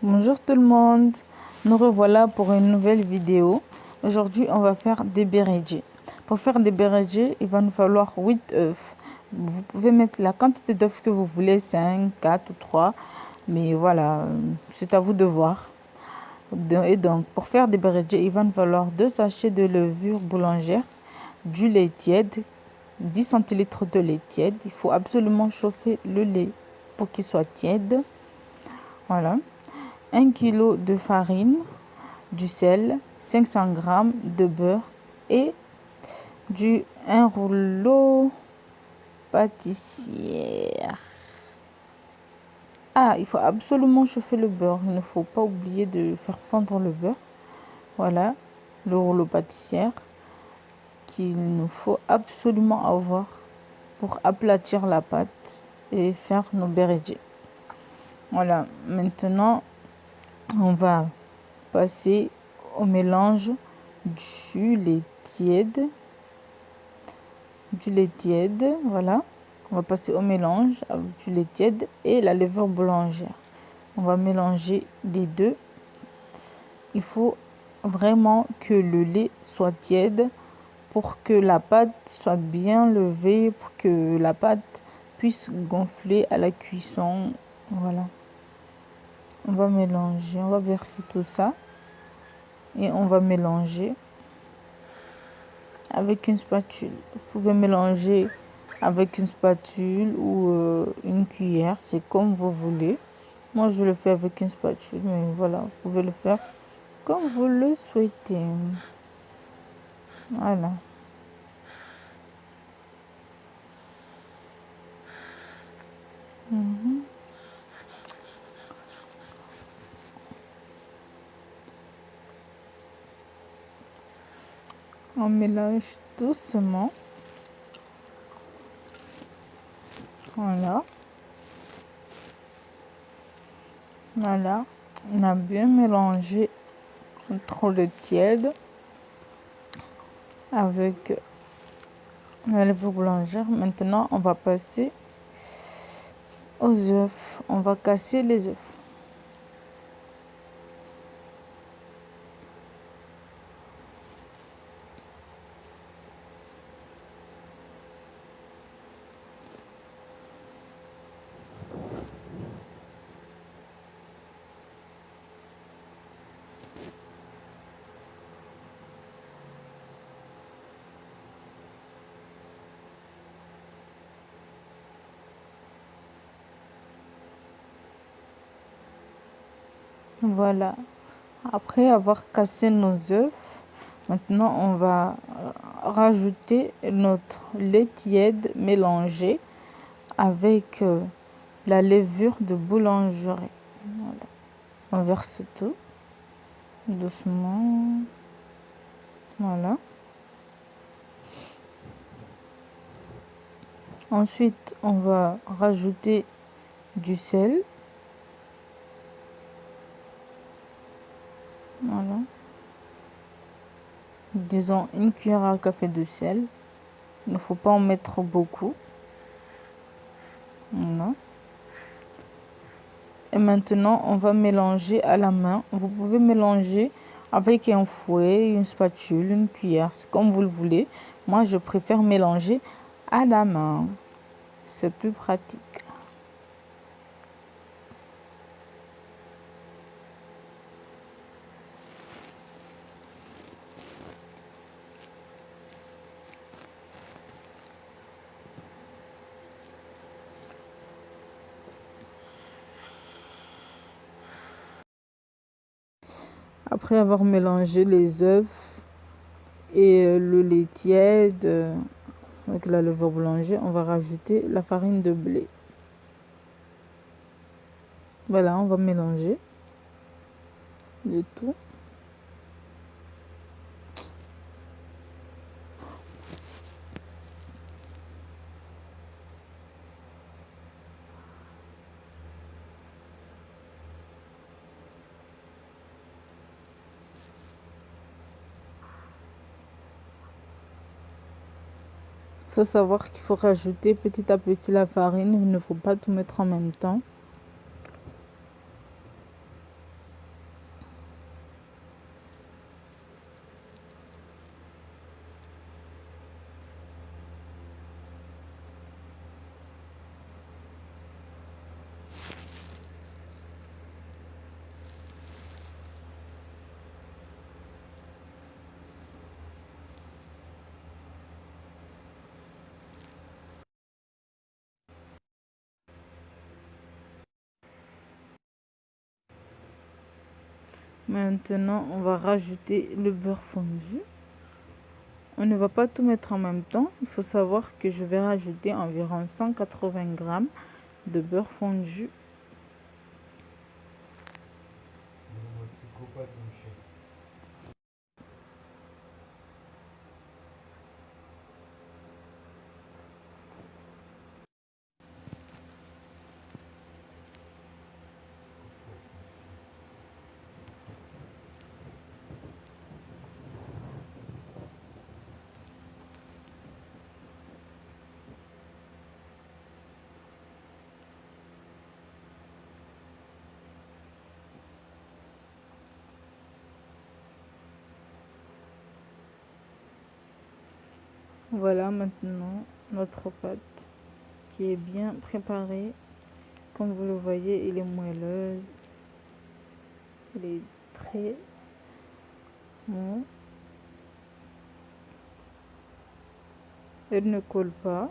Bonjour tout le monde, nous revoilà pour une nouvelle vidéo. Aujourd'hui, on va faire des berejis. Pour faire des berejis, il va nous falloir 8 œufs. Vous pouvez mettre la quantité d'œufs que vous voulez, 5, 4 ou 3. Mais voilà, c'est à vous de voir. Et donc, pour faire des berejis, il va nous falloir 2 sachets de levure boulangère, du lait tiède, 10 centilitres de lait tiède. Il faut absolument chauffer le lait pour qu'il soit tiède. Voilà. 1 kg de farine, du sel, 500 g de beurre et un rouleau pâtissière. Ah, il faut absolument chauffer le beurre. Il ne faut pas oublier de faire fondre le beurre. Voilà, le rouleau pâtissière qu'il nous faut absolument avoir pour aplatir la pâte et faire nos berejis. Voilà, maintenant on va passer au mélange du lait tiède. Voilà. On va passer au mélange avec du lait tiède et la levure boulangère. On va mélanger les deux. Il faut vraiment que le lait soit tiède pour que la pâte soit bien levée, pour que la pâte puisse gonfler à la cuisson. Voilà. On va mélanger, on va verser tout ça. Et on va mélanger avec une spatule. Vous pouvez mélanger avec une spatule ou une cuillère, c'est comme vous voulez. Moi, je le fais avec une spatule, mais voilà, vous pouvez le faire comme vous le souhaitez. Voilà. On mélange doucement. Voilà. Voilà. On a bien mélangé entre le tiède avec la levure boulangère. Maintenant, on va passer aux œufs. On va casser les œufs. Voilà. Après avoir cassé nos œufs, maintenant on va rajouter notre lait tiède mélangé avec la levure de boulangerie. Voilà. On verse tout doucement. Voilà. Ensuite, on va rajouter du sel. Voilà. Disons une cuillère à café de sel. Il ne faut pas en mettre beaucoup. Voilà. Et maintenant, on va mélanger à la main. Vous pouvez mélanger avec un fouet, une spatule, une cuillère, c'est comme vous le voulez. Moi, je préfère mélanger à la main. C'est plus pratique. Après avoir mélangé les œufs et le lait tiède avec la levure boulangère, on va rajouter la farine de blé. Voilà, on va mélanger le tout. Il faut savoir qu'il faut rajouter petit à petit la farine. Il ne faut pas tout mettre en même temps. Maintenant, on va rajouter le beurre fondu. On ne va pas tout mettre en même temps. Il faut savoir que je vais rajouter environ 180 grammes de beurre fondu. Voilà maintenant notre pâte qui est bien préparée. Comme vous le voyez, elle est moelleuse. Elle est très bon. Elle ne colle pas.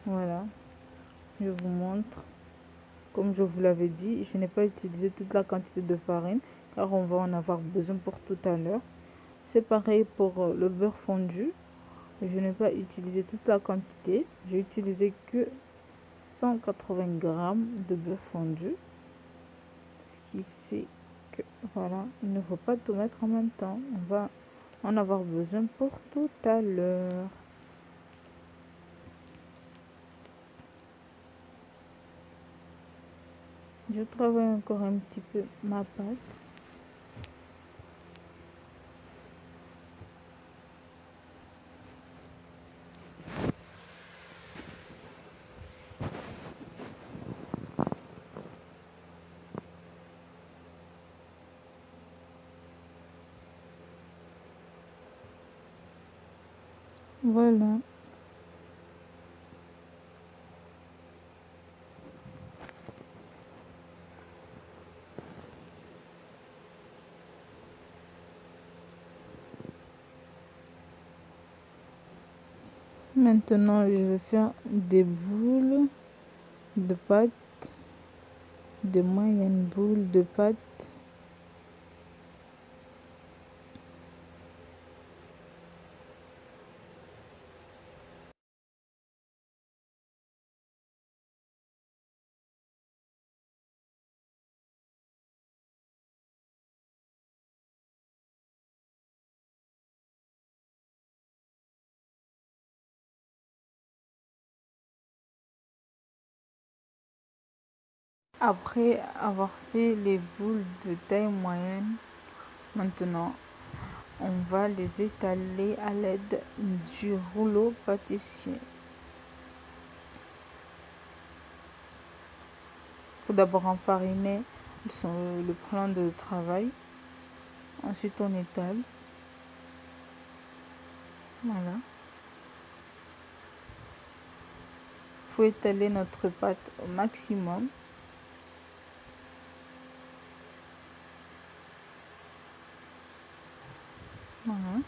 Voilà, je vous montre. Comme je vous l'avais dit, je n'ai pas utilisé toute la quantité de farine car on va en avoir besoin pour tout à l'heure. C'est pareil pour le beurre fondu. Je n'ai pas utilisé toute la quantité. J'ai utilisé que 180 grammes de beurre fondu. Ce qui fait que, voilà, il ne faut pas tout mettre en même temps. On va en avoir besoin pour tout à l'heure. Je travaille encore un petit peu ma pâte. Voilà. Maintenant, je vais faire des boules de pâte, de moyennes boules de pâte. Après avoir fait les boules de taille moyenne, maintenant, on va les étaler à l'aide du rouleau pâtissier. Il faut d'abord enfariner le plan de travail. Ensuite, on étale. Voilà. Il faut étaler notre pâte au maximum. Voilà.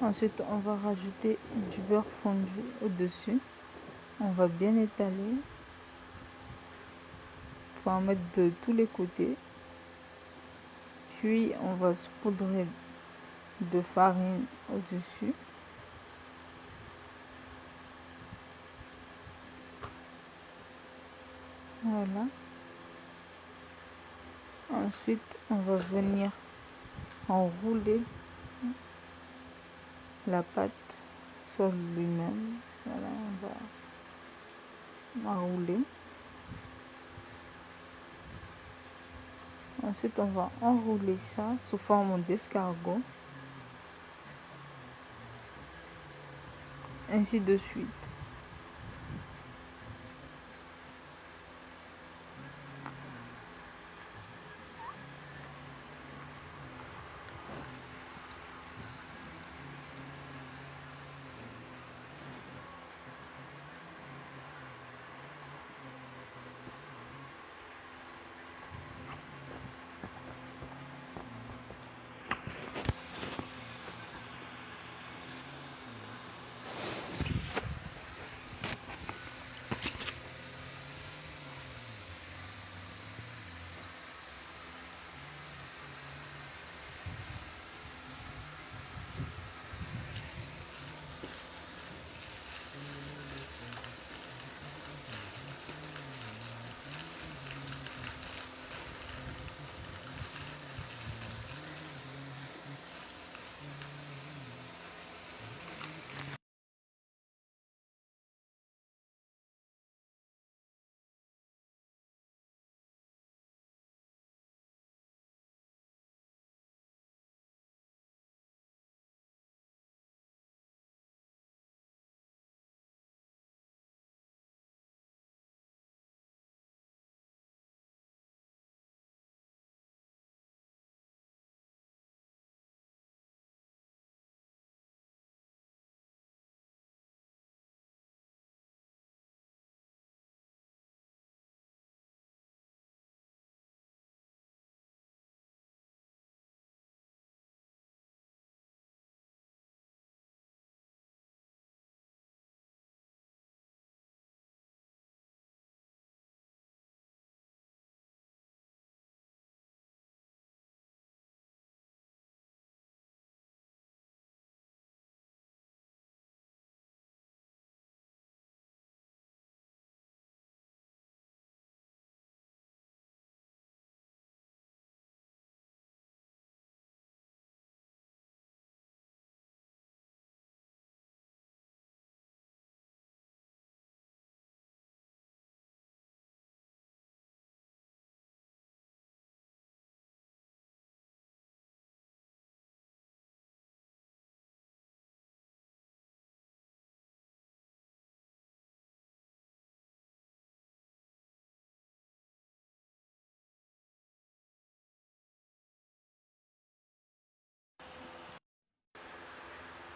Ensuite, on va rajouter du beurre fondu au-dessus. On va bien étaler. Il faut en mettre de tous les côtés. Puis, on va saupoudrer de farine au-dessus. Voilà. Ensuite, on va venir enrouler la pâte sur lui-même. Voilà, on va enrouler. Ensuite, on va enrouler ça sous forme d'escargot. Ainsi de suite.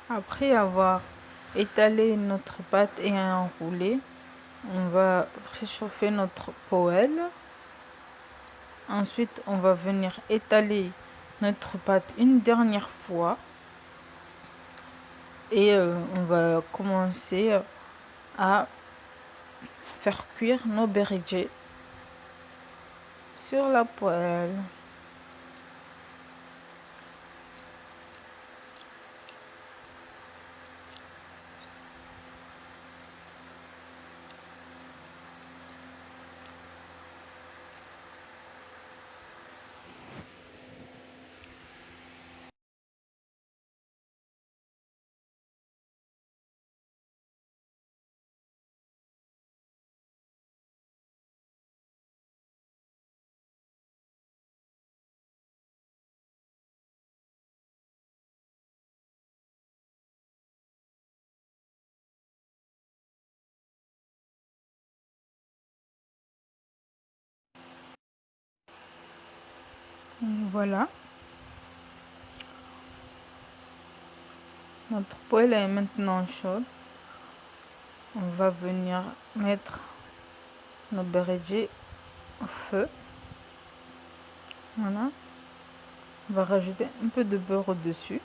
Après avoir étalé notre pâte et enroulé, on va réchauffer notre poêle. Ensuite, on va venir étaler notre pâte une dernière fois. Et on va commencer à faire cuire nos berejets sur la poêle. Voilà, notre poêle est maintenant chaude. On va venir mettre nos berejets au feu. Voilà. On va rajouter un peu de beurre au-dessus.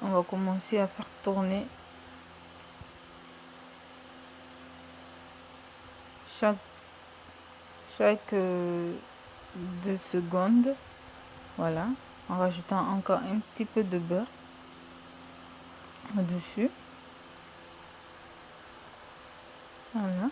On va commencer à faire tourner chaque 2 secondes. Voilà, en rajoutant encore un petit peu de beurre au-dessus. Voilà.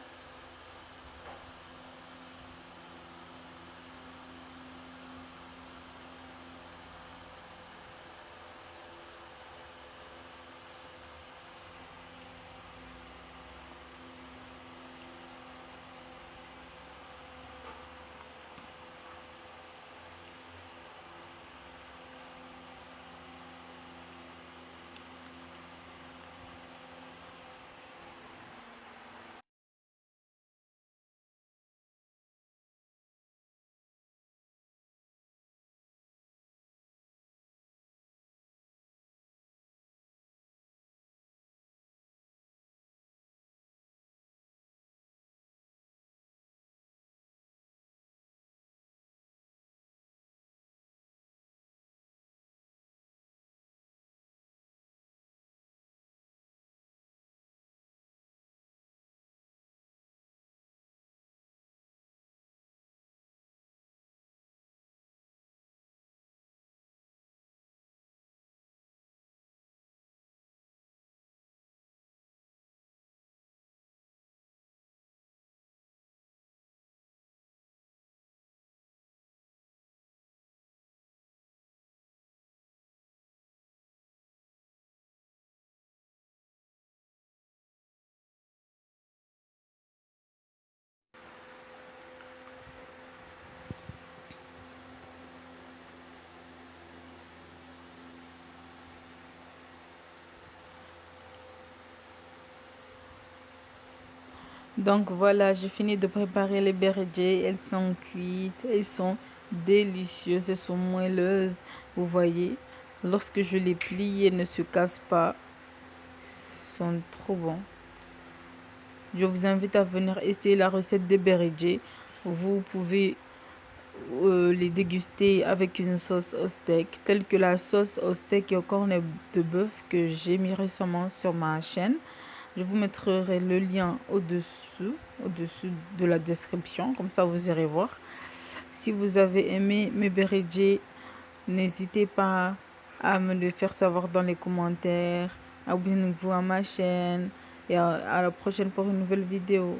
Donc voilà, j'ai fini de préparer les berejets. Elles sont cuites, elles sont délicieuses, elles sont moelleuses. Vous voyez, lorsque je les plie, elles ne se cassent pas. Elles sont trop bons. Je vous invite à venir essayer la recette des berejets. Vous pouvez les déguster avec une sauce au steak, telle que la sauce au steak et au cornet de bœuf que j'ai mis récemment sur ma chaîne. Je vous mettrai le lien au-dessus de la description, comme ça vous irez voir. Si vous avez aimé mes berejets, n'hésitez pas à me le faire savoir dans les commentaires. Abonnez-vous à ma chaîne et à la prochaine pour une nouvelle vidéo.